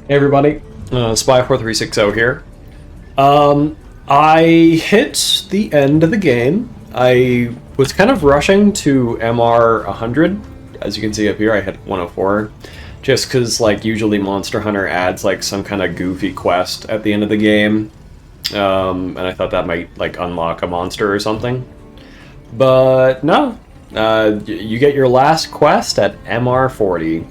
Hey everybody, Spy4360 here. I hit the end of the game. I was kind of rushing to MR 100. As you can see up here, I hit 104. Just because, like, usually Monster Hunter adds, like, some kind of goofy quest at the end of the game. And I thought that might, like, unlock a monster or something. But no. You get your last quest at MR 40.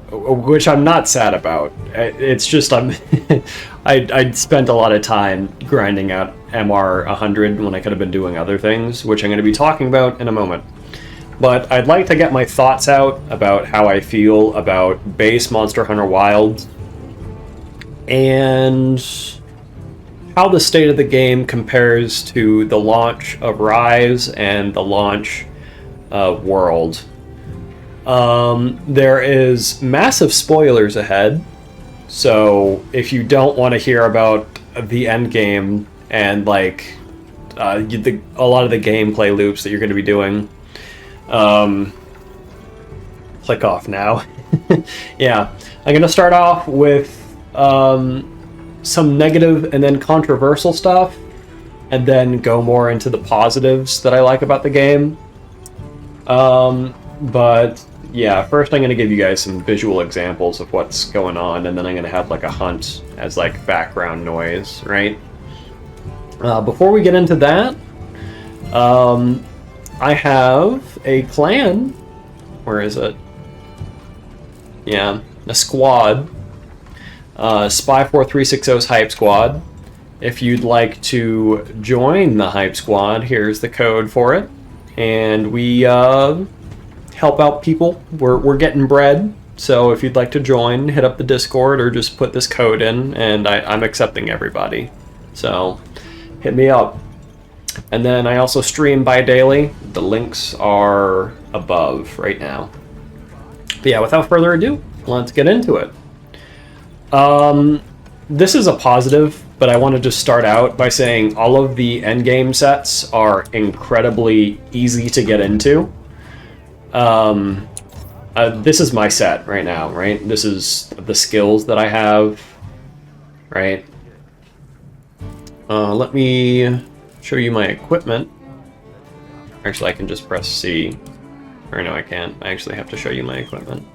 Which I'm not sad about. It's just I'd spent a lot of time grinding out MR 100 when I could have been doing other things, which I'm going to be talking about in a moment. But I'd like to get my thoughts out about how I feel about base Monster Hunter Wilds and how the state of the game compares to the launch of Rise and the launch of World. There is massive spoilers ahead, so if you don't want to hear about the end game and like a lot of the gameplay loops that you're going to be doing, click off now. Yeah, I'm going to start off with some negative and then controversial stuff, and then go more into the positives that I like about the game. But yeah, first I'm going to give you guys some visual examples of what's going on, and then I'm going to have like a hunt as like background noise, right? Before we get into that, I have a clan. Where is it? Yeah, a squad. Spy4360's Hype Squad. If you'd like to join the Hype Squad, here's the code for it. And we help out people. We're getting bread, so if you'd like to join, hit up the Discord or just put this code in, and I'm accepting everybody. So hit me up. And then I also stream bi-daily. The links are above right now. But yeah, without further ado, let's get into it. This is a positive, but I want to just start out by saying all of the endgame sets are incredibly easy to get into. This is my set right now, right? This is the skills that I have, right? Let me show you my equipment. Actually, I can just press C. Or no, I can't. I actually have to show you my equipment.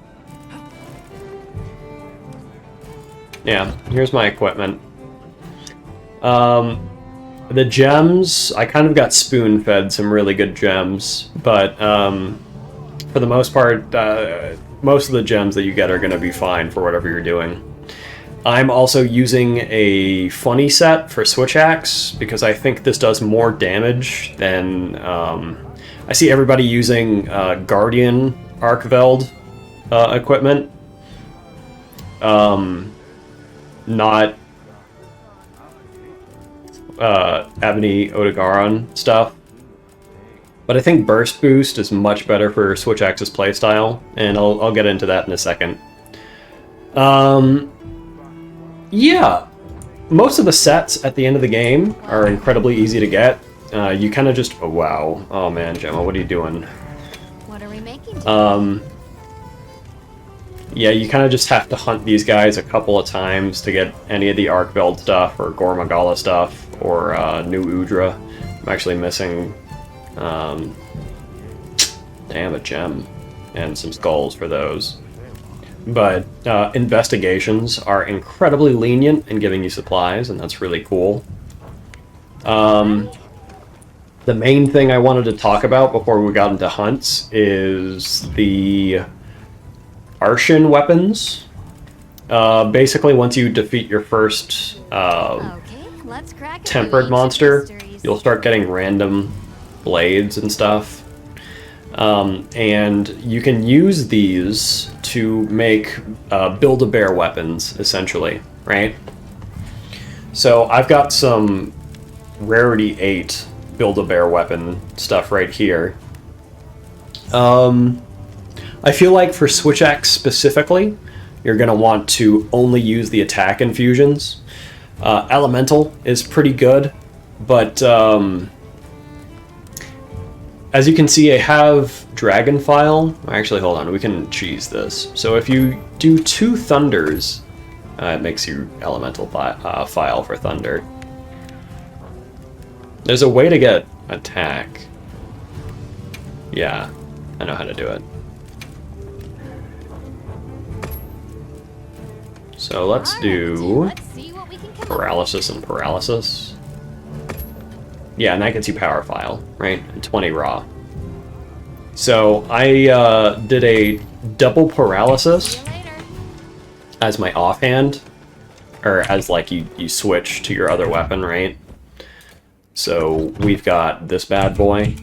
Yeah, here's my equipment. The gems, I kind of got spoon-fed some really good gems, but for the most part, most of the gems that you get are going to be fine for whatever you're doing. I'm also using a funny set for Switch Axe because I think this does more damage than... I see everybody using Guardian Arcveld equipment. Not Ebony Odegaron stuff. But I think Burst Boost is much better for Switch Axe's playstyle, and I'll get into that in a second. Yeah, most of the sets at the end of the game are incredibly easy to get. You kind of just... Oh, wow. Oh, man, Gemma, what are you doing? What are we making today? Yeah, you kind of just have to hunt these guys a couple of times to get any of the Arcveld stuff, or Gormagala stuff, or New Udra. I'm actually missing... damn, a gem and some skulls for those. But investigations are incredibly lenient in giving you supplies, and that's really cool. The main thing I wanted to talk about before we got into hunts is the Arshan weapons. Basically, once you defeat your first tempered monster, you'll start getting random blades and stuff. And you can use these to make Build-A-Bear weapons, essentially, right? So I've got some Rarity 8 Build-A-Bear weapon stuff right here. I feel like for Switch Axe specifically, you're going to want to only use the attack infusions. Elemental is pretty good, but as you can see, I have Dragon File. Actually, hold on, we can cheese this. So if you do 2 Thunders, it makes you Elemental File for Thunder. There's a way to get attack. Yeah, I know how to do it. So let's do Paralysis and Paralysis. Yeah, and that gets you Power File, right? And 20 Raw. So I did a double Paralysis as my offhand, or as like you switch to your other weapon, right? So we've got this bad boy.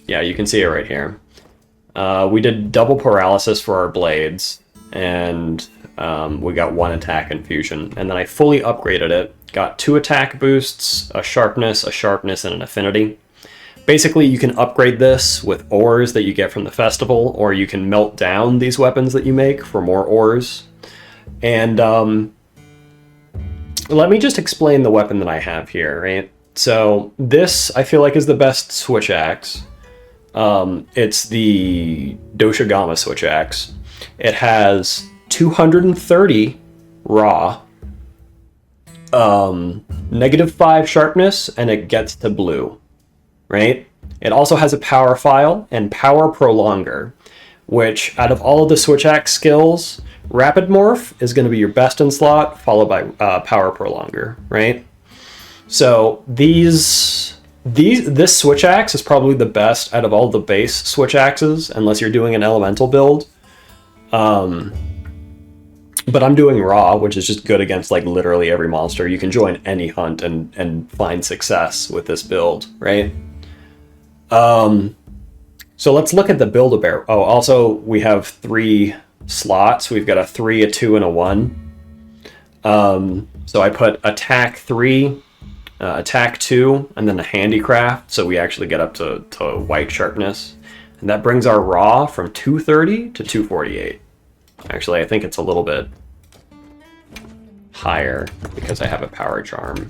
Yeah, you can see it right here. We did double Paralysis for our blades, and we got 1 attack infusion. And then I fully upgraded it. Got 2 attack boosts, a sharpness, and an affinity. Basically, you can upgrade this with ores that you get from the festival, or you can melt down these weapons that you make for more ores. And let me just explain the weapon that I have here, right? So this, I feel like, is the best switch axe. It's the Doshigama switch axe. It has 230 raw, -5 sharpness, and it gets to blue, right? It also has a power file and power prolonger, which out of all of the switch axe skills, rapid morph is going to be your best in slot, followed by power prolonger, right? So this switch axe is probably the best out of all the base switch axes, unless you're doing an elemental build. But I'm doing raw, which is just good against like literally every monster. You can join any hunt and find success with this build, right? So let's look at the Build-A-Bear. Oh, also we have 3 slots. We've got a 3, a 2, and a 1. So I put attack 3, attack 2, and then a handicraft, so we actually get up to white sharpness. And that brings our raw from 230 to 248. Actually, I think it's a little bit higher because I have a power charm.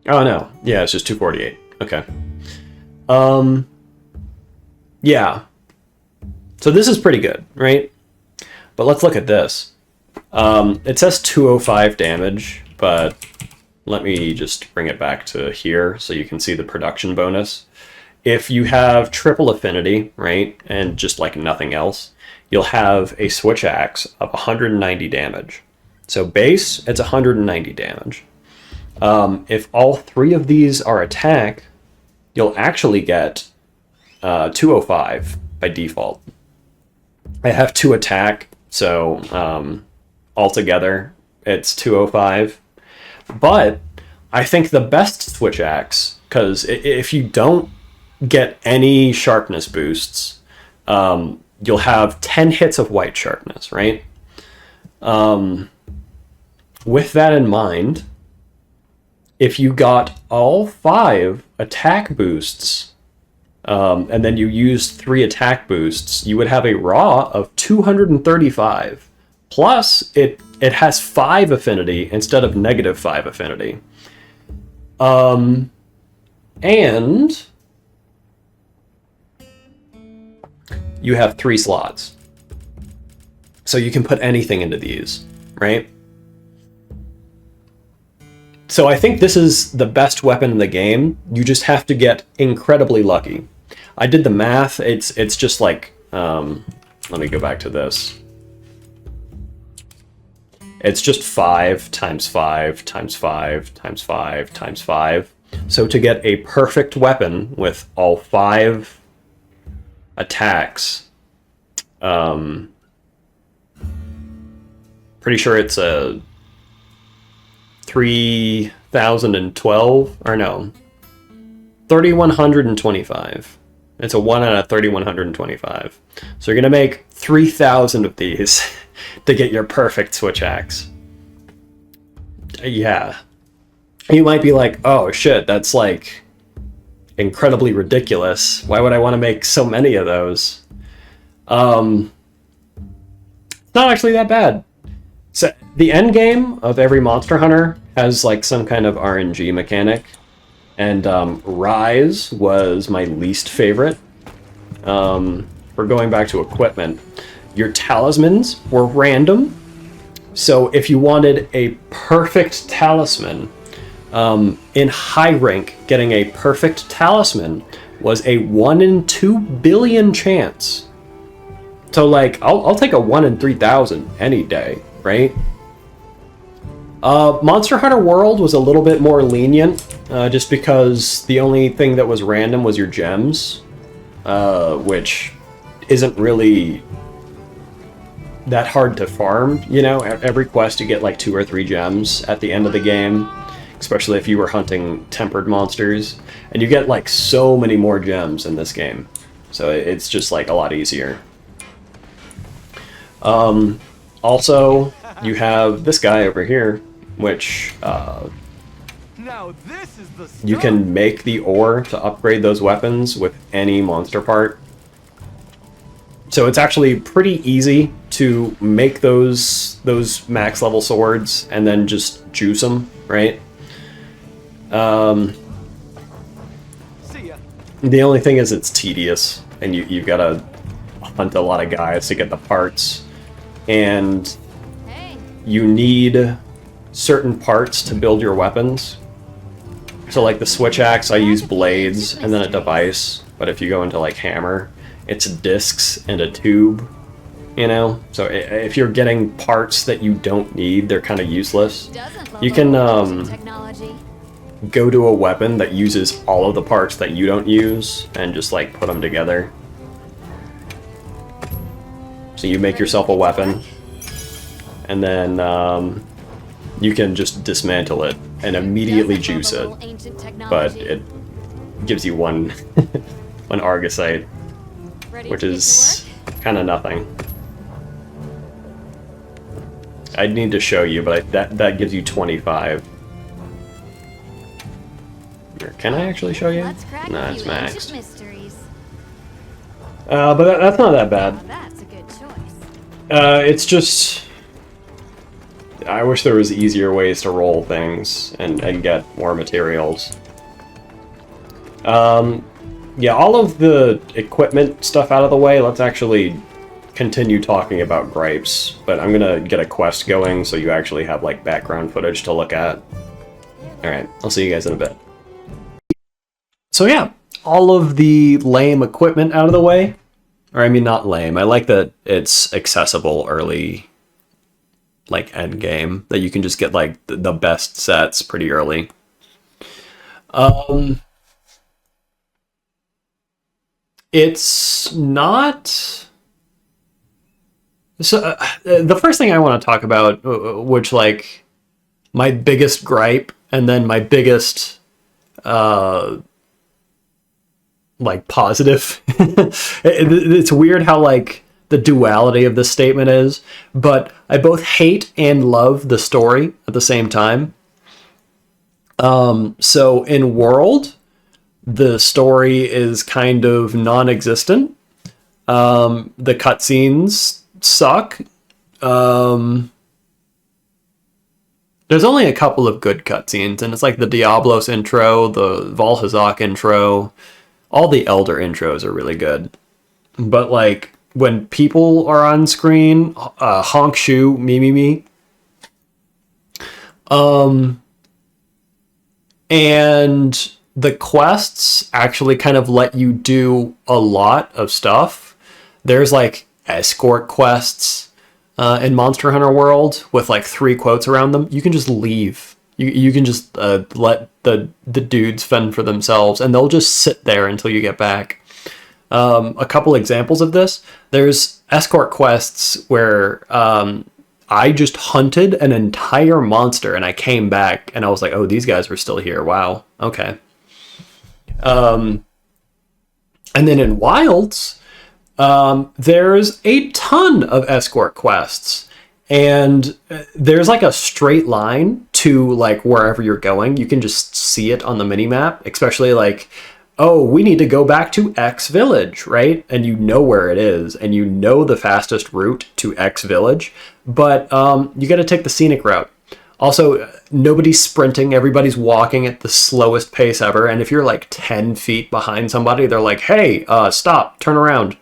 Oh no, yeah, it's just 248. Okay. Yeah. So this is pretty good, right? But let's look at this. It says 205 damage, but let me just bring it back to here so you can see the production bonus. If you have triple affinity, right, and just like nothing else, you'll have a switch axe of 190 damage. So base, it's 190 damage. If all 3 of these are attack, you'll actually get 205 by default. I have 2 attack, so altogether it's 205. But I think the best switch axe, because if you don't get any sharpness boosts, you'll have 10 hits of white sharpness, right? With that in mind, if you got all 5 attack boosts, and then you used 3 attack boosts, you would have a raw of 235. Plus, it has 5 affinity instead of -5 affinity. And you have 3 slots. So you can put anything into these, right? So I think this is the best weapon in the game. You just have to get incredibly lucky. I did the math. It's just like, let me go back to this. It's just 5 times 5 times 5 times 5 times 5. So to get a perfect weapon with all 5 attacks, pretty sure it's a 3012, or no, 3125. It's a 1 out of 3125. So you're gonna make 3000 of these to get your perfect switch axe. Yeah. You might be like, oh shit, that's like incredibly ridiculous. Why would I want to make so many of those? It's not actually that bad. So the end game of every Monster Hunter has like some kind of RNG mechanic. And Rise was my least favorite. We're going back to equipment. Your talismans were random. So if you wanted a perfect talisman, in high rank, getting a perfect talisman was a 1 in 2 billion chance. So like, I'll take a 1 in 3,000 any day, right? Monster Hunter World was a little bit more lenient, just because the only thing that was random was your gems, which isn't really that hard to farm, you know? Every quest you get like 2 or 3 gems at the end of the game, especially if you were hunting tempered monsters, and you get like so many more gems in this game, so it's just like a lot easier. Also, you have this guy over here, which Now this is the you can make the ore to upgrade those weapons with any monster part. So it's actually pretty easy to make those max level swords and then just juice them, right? See ya. The only thing is it's tedious, and you've got to hunt a lot of guys to get the parts, and Hey, you need certain parts to build your weapons. So like the switch axe, I use blades and then a device, but if you go into like hammer, it's discs and a tube, you know? So if you're getting parts that you don't need, they're kind of useless. doesn't You can technology. go to a weapon that uses all of the parts that you don't use and just like put them together. So you make yourself a weapon, and then you can just dismantle it and immediately juice it, but it gives you one one Argosite, which is kind of nothing. I'd need to show you, but that gives you 25. Here, can I actually show you? No, it's maxed. But that's not that bad. That's a good choice. It's just... I wish there was easier ways to roll things and get more materials. Yeah, all of the equipment stuff out of the way, let's actually continue talking about gripes. But I'm gonna get a quest going so you actually have, like, background footage to look at. Alright, I'll see you guys in a bit. So yeah, all of the lame equipment out of the way. Or I mean, not lame. I like that it's accessible early, like, end game. That you can just get, like, the best sets pretty early. It's not... So, the first thing I want to talk about, which, like, my biggest gripe, and then my biggest... like positive. It's weird how like the duality of this statement is, but I both hate and love the story at the same time. So in World, the story is kind of non-existent. The cutscenes suck. There's only a couple of good cutscenes, and it's like the Diablos intro, the Valhazak intro. All the Elder intros are really good. But, like, when people are on screen, honk shoe, me. And the quests actually kind of let you do a lot of stuff. There's, like, escort quests in Monster Hunter World with, like, 3 quotes around them. You can just leave. You can just let the dudes fend for themselves, and they'll just sit there until you get back. A couple examples of this. There's escort quests where I just hunted an entire monster, and I came back, and I was like, oh, these guys were still here. Wow. Okay. And then in Wilds, there's a ton of escort quests. And there's like a straight line to like wherever you're going. You can just see it on the minimap, especially like, oh, we need to go back to X village, right? And you know where it is, and you know the fastest route to X village, but you got to take the scenic route. Also, nobody's sprinting, everybody's walking at the slowest pace ever. And if you're like 10 feet behind somebody, they're like, hey, stop, turn around.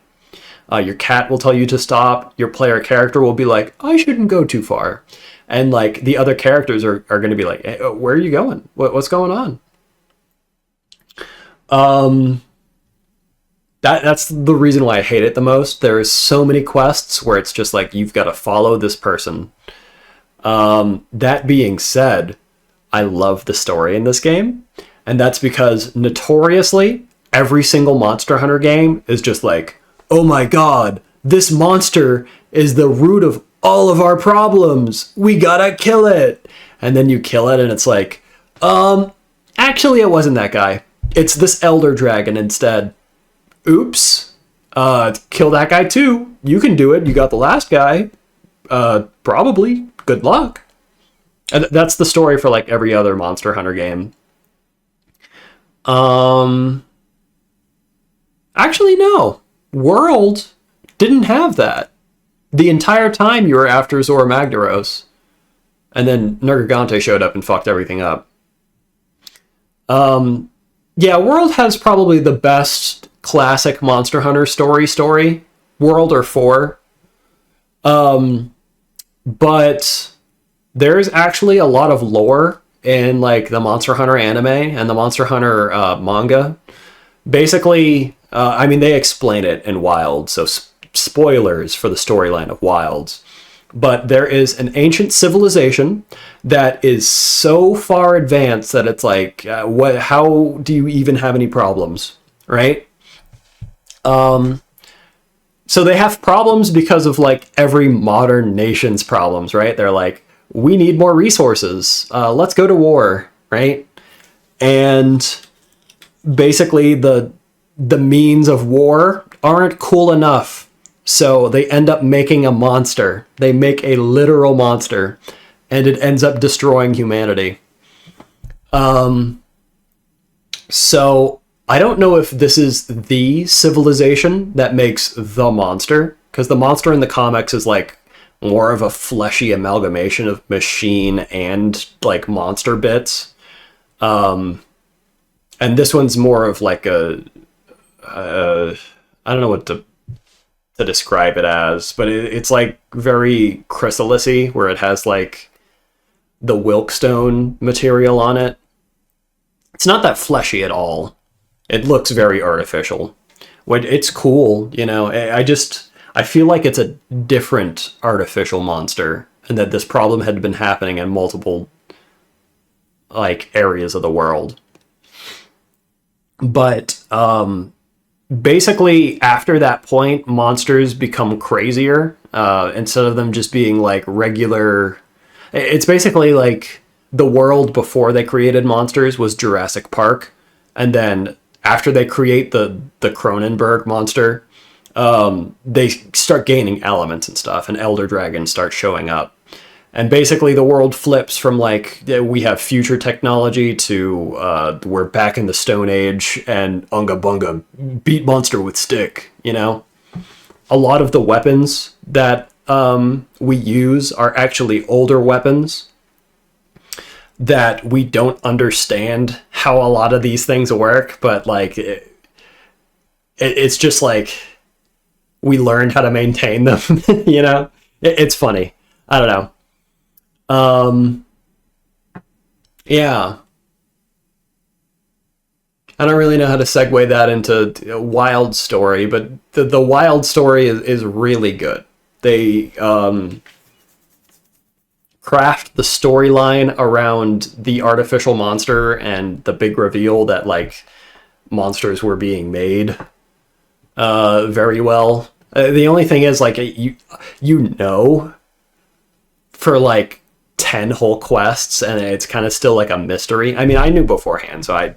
Your cat will tell you to stop. Your player character will be like, I shouldn't go too far. And like the other characters are going to be like, hey, where are you going? What's going on? That's the reason why I hate it the most. There's so many quests where it's just like, you've got to follow this person. That being said, I love the story in this game. And that's because notoriously, every single Monster Hunter game is just like, oh my god, this monster is the root of all of our problems. We gotta kill it. And then you kill it and it's like, actually it wasn't that guy. It's this Elder Dragon instead. Oops. Kill that guy too. You can do it. You got the last guy. Probably. Good luck. And that's the story for like every other Monster Hunter game. Actually, no. World didn't have that. The entire time you were after Zora Magdaros. And then Nergigante showed up and fucked everything up. Yeah, World has probably the best classic Monster Hunter story. World or 4. But there's actually a lot of lore in like the Monster Hunter anime and the Monster Hunter manga. Basically, I mean, they explain it in Wild, so spoilers for the storyline of Wilds. But there is an ancient civilization that is so far advanced that it's like, how do you even have any problems, right? So they have problems because of like every modern nation's problems, right? They're like, we need more resources. Let's go to war, right? And basically the means of war aren't cool enough. So they end up making a monster. They make a literal monster, and it ends up destroying humanity. So I don't know if this is the civilization that makes the monster, because the monster in the comics is like more of a fleshy amalgamation of machine and like monster bits. And this one's more of like I don't know what to describe it as, but it's like very chrysalis-y, where it has like the Wilkstone material on it. It's not that fleshy at all. It looks very artificial. It's cool, you know. I feel like it's a different artificial monster, and that this problem had been happening in multiple like areas of the world. But basically, after that point, monsters become crazier. Instead of them just being like regular, it's basically like the world before they created monsters was Jurassic Park, and then after they create the Cronenberg monster, they start gaining elements and stuff, and Elder Dragons start showing up. And basically the world flips from like, we have future technology to we're back in the Stone Age, and Unga Bunga beat monster with stick, you know? A lot of the weapons that we use are actually older weapons that we don't understand how a lot of these things work, but like it's just like we learned how to maintain them, you know? It's funny. I don't know. Yeah. I don't really know how to segue that into a Wild story, but the Wild story is really good. They craft the storyline around the artificial monster and the big reveal that like monsters were being made very well. The only thing is like you know for like 10 whole quests, and it's kind of still like a mystery. I mean, I knew beforehand, so I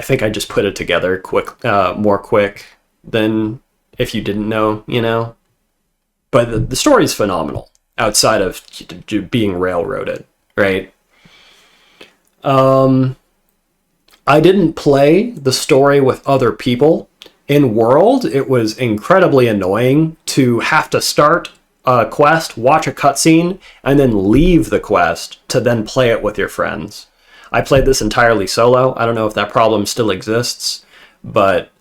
think I just put it together more quick than if you didn't know, you know? But the story's phenomenal, outside of being railroaded, right? I didn't play the story with other people. In World, it was incredibly annoying to have to start a quest, watch a cutscene, and then leave the quest to then play it with your friends. I played this entirely solo. I don't know if that problem still exists, but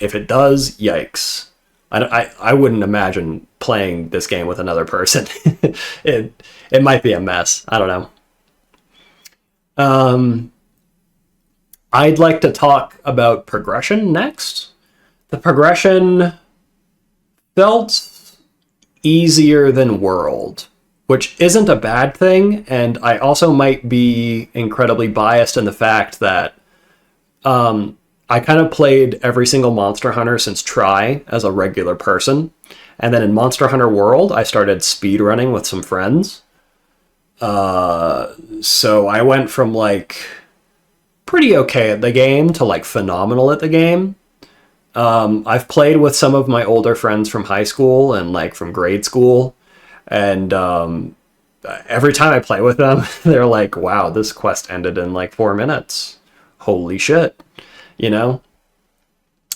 if it does, yikes. I wouldn't imagine playing this game with another person. It might be a mess. I don't know. I'd like to talk about progression next. The progression felt easier than World, which isn't a bad thing, and I also might be incredibly biased in the fact that I kind of played every single Monster Hunter since Try as a regular person, and then in Monster Hunter World, I started speedrunning with some friends. So I went from like pretty okay at the game to like phenomenal at the game. I've played with some of my older friends from high school and like from grade school, and every time I play with them, they're like, wow, this quest ended in like 4 minutes. Holy shit, you know?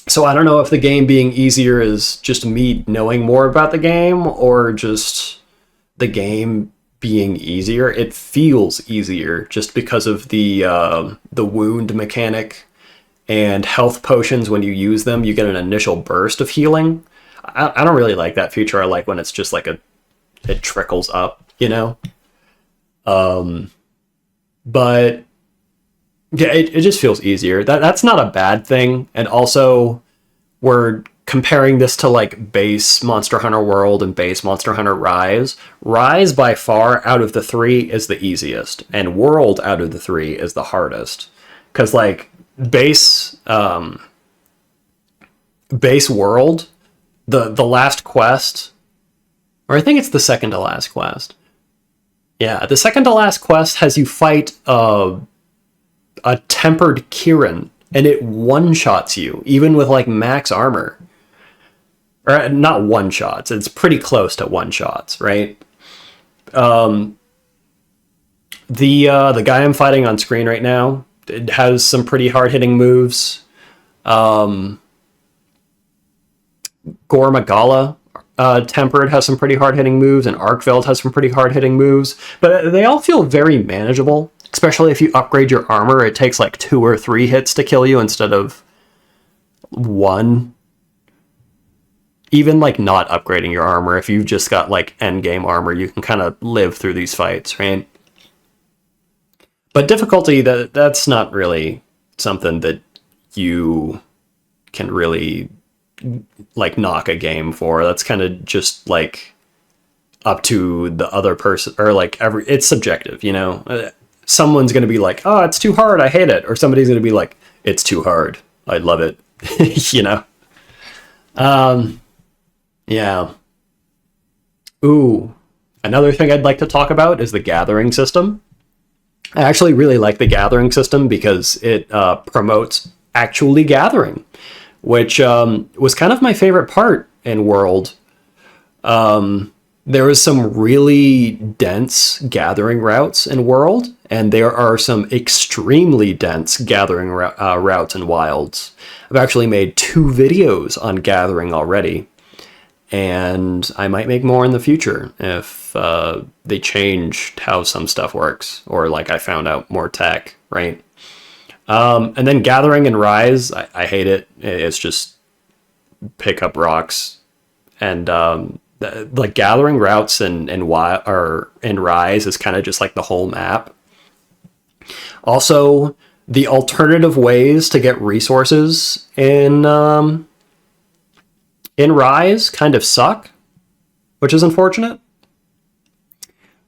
So I don't know if the game being easier is just me knowing more about the game or just the game being easier. It feels easier just because of the wound mechanic and health potions. When you use them, you get an initial burst of healing. I don't really like that feature. I like when it's just like it trickles up, you know? But yeah, it just feels easier. That's not a bad thing. And also, we're comparing this to like base Monster Hunter World and base Monster Hunter Rise. Rise, by far, out of the three, is the easiest. And World, out of the three, is the hardest. Because like base World, the last quest, or I think it's the second to last quest. Yeah, the second to last quest has you fight a tempered Kirin, and it one-shots you, even with like max armor. Or not one-shots, it's pretty close to one-shots, right? The guy I'm fighting on screen right now, it has some pretty hard-hitting moves. Gore Magala, Tempered, has some pretty hard-hitting moves, and Arkveld has some pretty hard-hitting moves, but they all feel very manageable. Especially if you upgrade your armor, it takes like 2 or 3 hits to kill you instead of 1. Even like not upgrading your armor, if you've just got like endgame armor, you can kind of live through these fights, right? But difficulty, that's not really something that you can really like knock a game for. That's kind of just like up to the other person, or like it's subjective, you know? Someone's going to be like, oh, it's too hard, I hate it. Or somebody's going to be like, it's too hard, I love it. You know? Yeah. Ooh. Another thing I'd like to talk about is the gathering system. I actually really like the gathering system because it promotes actually gathering, which was kind of my favorite part in World. There is some really dense gathering routes in World, and there are some extremely dense gathering routes in Wilds. I've actually made 2 videos on gathering already, and I might make more in the future if they changed how some stuff works, or like I found out more tech, right? And then gathering in Rise, I hate it. It's just pick up rocks, and like gathering routes in Rise is kind of just like the whole map. Also, the alternative ways to get resources in Rise kind of suck, which is unfortunate.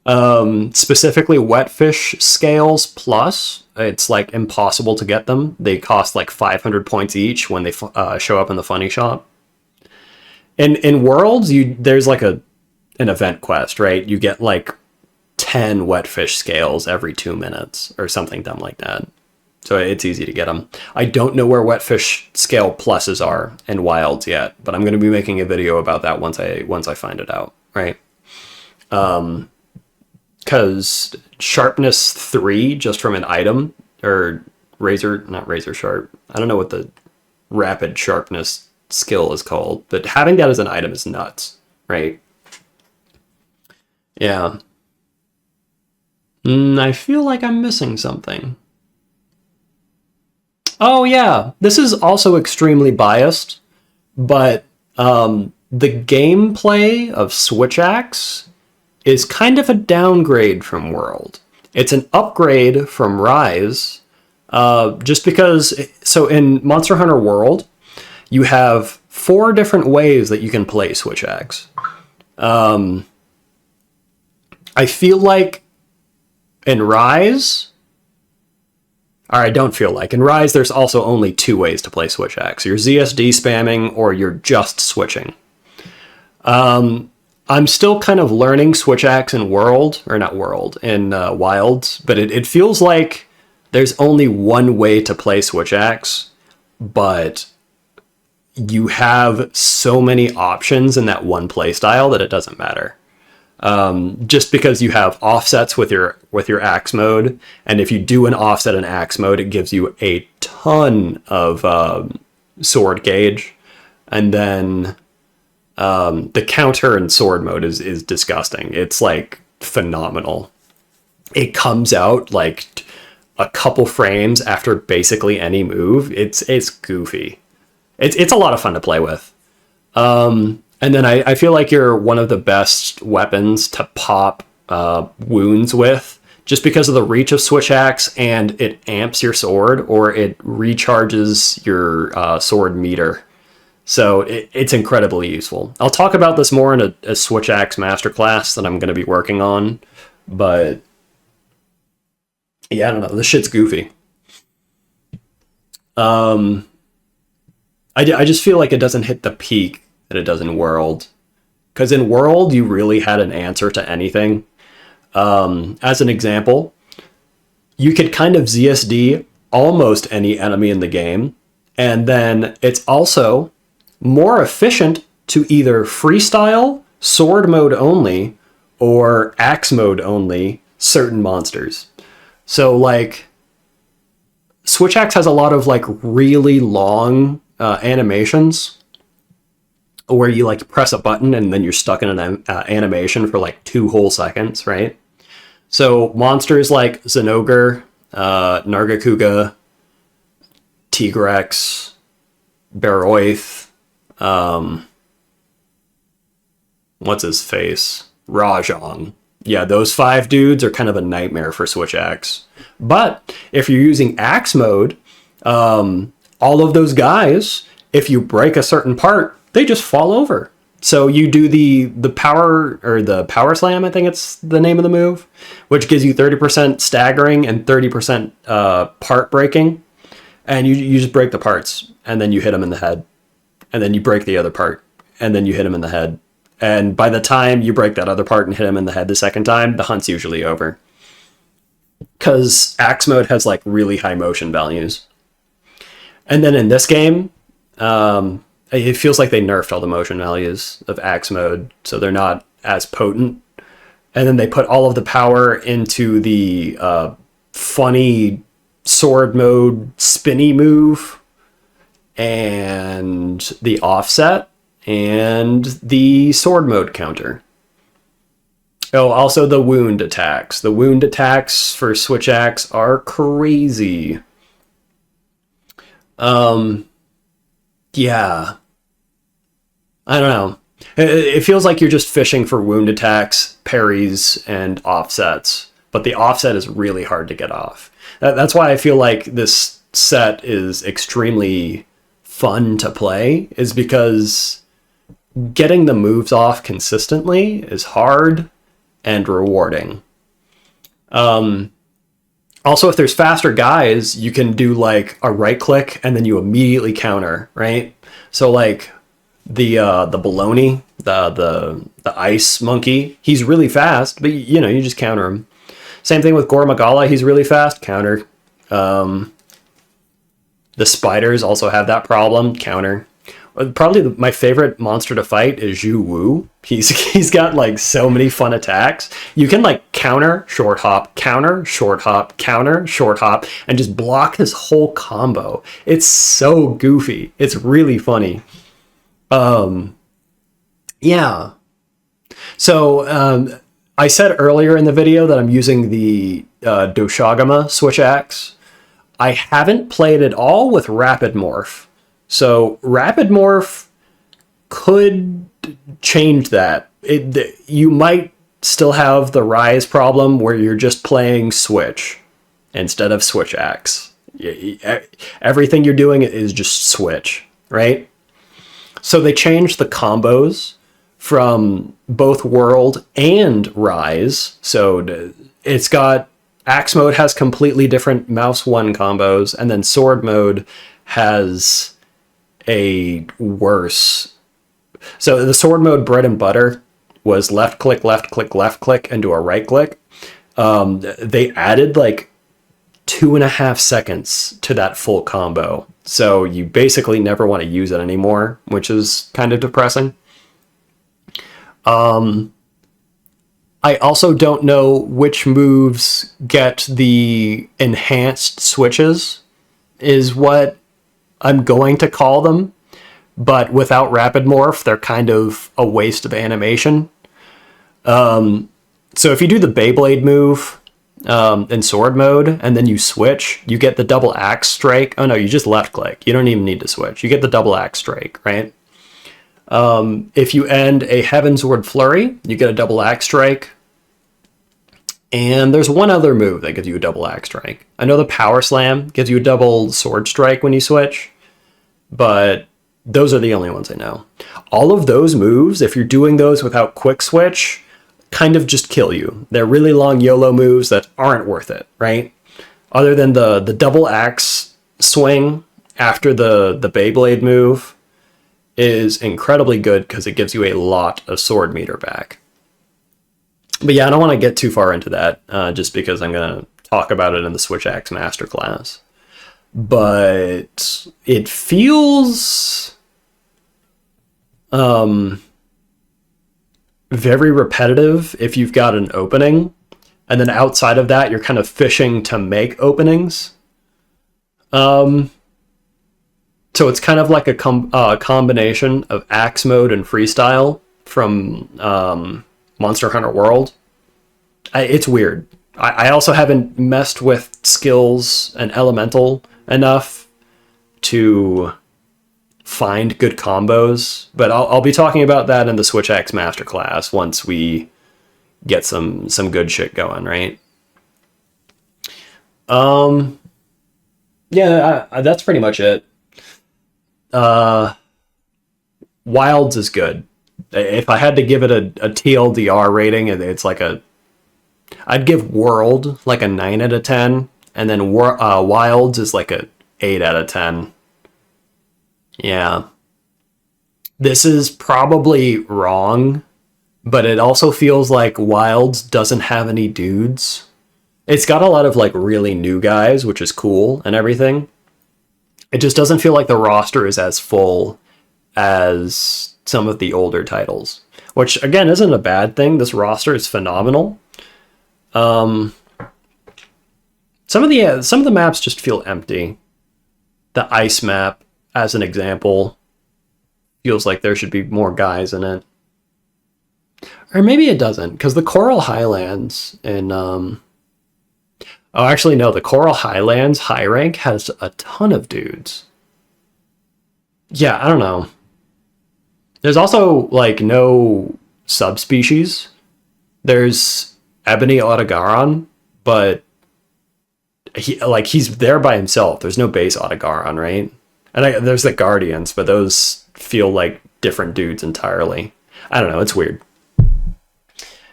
Specifically Wetfish Scales Plus, it's like impossible to get them. They cost like 500 points each when they show up in the funny shop. In Worlds, there's like an event quest, right? You get like 10 Wetfish Scales every 2 minutes or something dumb like that. So it's easy to get them. I don't know where Wetfish Scale Pluses are in Wilds yet, but I'm going to be making a video about that once I find it out, right? Because Sharpness 3, just from an item, or not Razor Sharp, I don't know what the Rapid Sharpness skill is called, but having that as an item is nuts, right? Yeah. I feel like I'm missing something. Oh yeah, this is also extremely biased, but the gameplay of Switch Axe is kind of a downgrade from World. It's an upgrade from Rise, just because. So in Monster Hunter World, you have 4 different ways that you can play Switch Axe. I feel like in Rise, or I don't feel like. In Rise, there's also only 2 ways to play Switch Axe. You're ZSD spamming, or you're just switching. I'm still kind of learning Switch Axe in World, or not World, in Wilds, but it feels like there's only one way to play Switch Axe, but you have so many options in that one play style that it doesn't matter. Just because you have offsets with your axe mode, and if you do an offset in axe mode, it gives you a ton of sword gauge, and then the counter in sword mode is disgusting. It's like phenomenal. It comes out like a couple frames after basically any move. It's goofy. It's a lot of fun to play with. And then I feel like you're one of the best weapons to pop wounds with, just because of the reach of Switch Axe, and it amps your sword, or it recharges your sword meter. So it's incredibly useful. I'll talk about this more in a Switch Axe masterclass that I'm going to be working on. But yeah, I don't know. This shit's goofy. I just feel like it doesn't hit the peak that it does in World. Because in World, you really had an answer to anything. As an example, you could kind of ZSD almost any enemy in the game. And then it's also more efficient to either freestyle, sword mode only, or axe mode only certain monsters. So, like, Switch Axe has a lot of, like, really long animations where you, like, press a button and then you're stuck in an animation for, like, 2 whole seconds, right? So, monsters like Zenogre, Nargacuga, Tigrex, Baroith, what's his face? Rajang. Yeah, those 5 dudes are kind of a nightmare for Switch Axe. But if you're using Axe mode, all of those guys, if you break a certain part, they just fall over. So you do the power, or the power slam, I think it's the name of the move, which gives you 30% staggering and 30% part breaking. And you just break the parts, and then you hit them in the head. And then you break the other part, and then you hit him in the head. And by the time you break that other part and hit him in the head the second time, the hunt's usually over. Because Axe mode has, like, really high motion values. And then in this game, it feels like they nerfed all the motion values of Axe mode, so they're not as potent. And then they put all of the power into the funny sword mode spinny move, and the offset, and the sword mode counter. Oh, also the wound attacks. The wound attacks for Switch Axe are crazy. Yeah. I don't know. It feels like you're just fishing for wound attacks, parries, and offsets. But the offset is really hard to get off. That's why I feel like this set is extremely fun to play, is because getting the moves off consistently is hard and rewarding. Also, if there's faster guys, you can do like a right click and then you immediately counter, right? So like the baloney, the ice monkey, he's really fast, but you know, you just counter him. Same thing with Gormagala, he's really fast, counter. The spiders also have that problem, counter. Probably my favorite monster to fight is Zhu Wu. He's got like so many fun attacks. You can like counter, short hop, counter, short hop, counter, short hop, and just block this whole combo. It's so goofy. It's really funny. Yeah. So I said earlier in the video that I'm using the Doshagama switch axe. I haven't played at all with Rapid Morph. So Rapid Morph could change that. You might still have the Rise problem where you're just playing Switch instead of Switch Axe. Everything you're doing is just Switch, right? So they changed the combos from both World and Rise. So it's got Axe mode has completely different mouse 1 combos, and then Sword mode has a worse. So the Sword mode bread and butter was left click, and do a right click. They added like 2.5 seconds to that full combo. So you basically never want to use it anymore, which is kind of depressing. I also don't know which moves get the enhanced switches, is what I'm going to call them. But without Rapid Morph, they're kind of a waste of animation. So if you do the Beyblade move in Sword mode, and then you switch, you get the double axe strike. Oh no, you just left click. You don't even need to switch. You get the double axe strike, right? If you end a Heavensward Flurry, you get a double axe strike. And there's one other move that gives you a double axe strike. I know the Power Slam gives you a double sword strike when you switch, but those are the only ones I know. All of those moves, if you're doing those without quick switch, kind of just kill you. They're really long YOLO moves that aren't worth it, right? Other than the double axe swing after the Beyblade move is incredibly good because it gives you a lot of sword meter back. But yeah, I don't want to get too far into that, just because I'm going to talk about it in the Switch Axe Masterclass. But it feels very repetitive if you've got an opening, and then outside of that, you're kind of fishing to make openings. So it's kind of like a combination of Axe mode and freestyle from Monster Hunter World. It's weird. I also haven't messed with skills and elemental enough to find good combos, but I'll be talking about that in the Switch Axe Masterclass once we get some good shit going, right? Yeah, that's pretty much it. Wilds is good. If I had to give it a TLDR rating, it's like I'd give World like a 9 out of 10, and then Wilds is like a 8 out of 10. Yeah. This is probably wrong, but it also feels like Wilds doesn't have any dudes. It's got a lot of like really new guys, which is cool and everything. It just doesn't feel like the roster is as full as some of the older titles, which again isn't a bad thing. This roster is phenomenal. Some of the maps just feel empty. The ice map, as an example, feels like there should be more guys in it, or maybe it doesn't, because the Coral Highlands in actually no, the Coral Highlands high rank has a ton of dudes. Yeah, I don't know. There's also, like, no subspecies. There's Ebony Autogaron, but he's there by himself. There's no base Autogaron, right? And there's the Guardians, but those feel like different dudes entirely. I don't know, it's weird.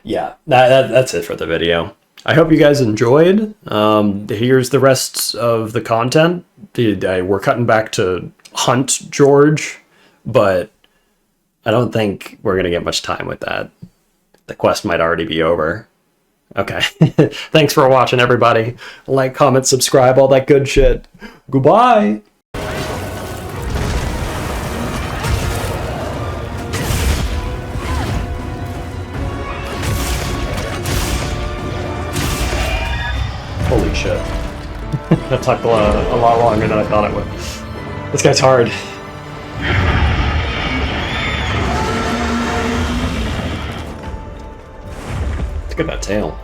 Yeah, that's it for the video. I hope you guys enjoyed. Here's the rest of the content. We're cutting back to Hunt George, but I don't think we're going to get much time with that. The quest might already be over. Okay. Thanks for watching, everybody. Like, comment, subscribe, all that good shit. Goodbye! Holy shit. That took a lot longer than I thought it would. This guy's hard. It's a good tail.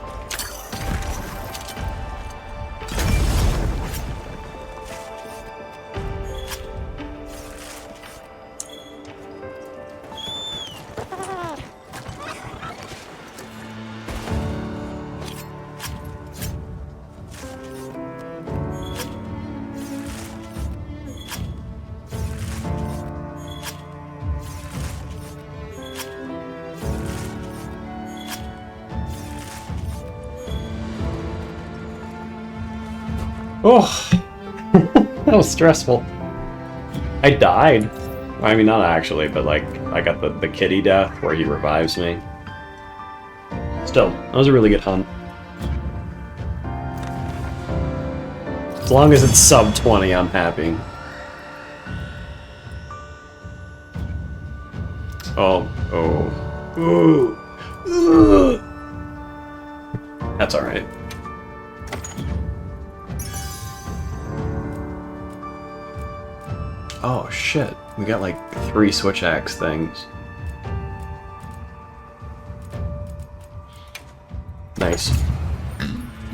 Oh, that was stressful. I died. I mean, not actually, but like, I got the kitty death where he revives me. Still, that was a really good hunt. As long as it's sub 20, I'm happy. Oh, oh. Ooh. That's alright. Oh shit, we got like 3 switch axe things. Nice.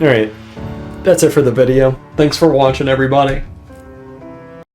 Alright, that's it for the video. Thanks for watching, everybody.